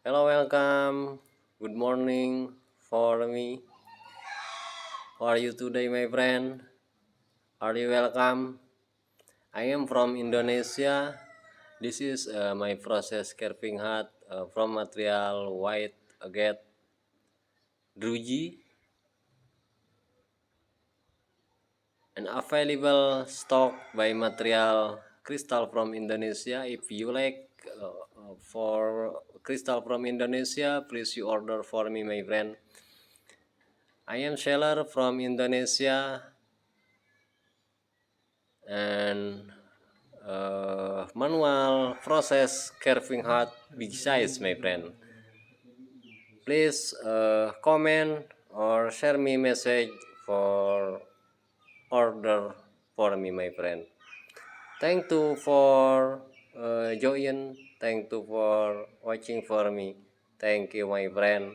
Hello, welcome. Good morning for me. How are you today, my friend? Are you welcome? I am from Indonesia. This is my process carving hat from material white agate druji and available stock by material crystal from Indonesia. If you like for crystal from Indonesia, please you order for me, my friend. I am seller from Indonesia and manual process carving hat big size, my friend. Please comment or share me message for order for me, my friend. Thank you for join. Thank you for watching for me. Thank you, my friend.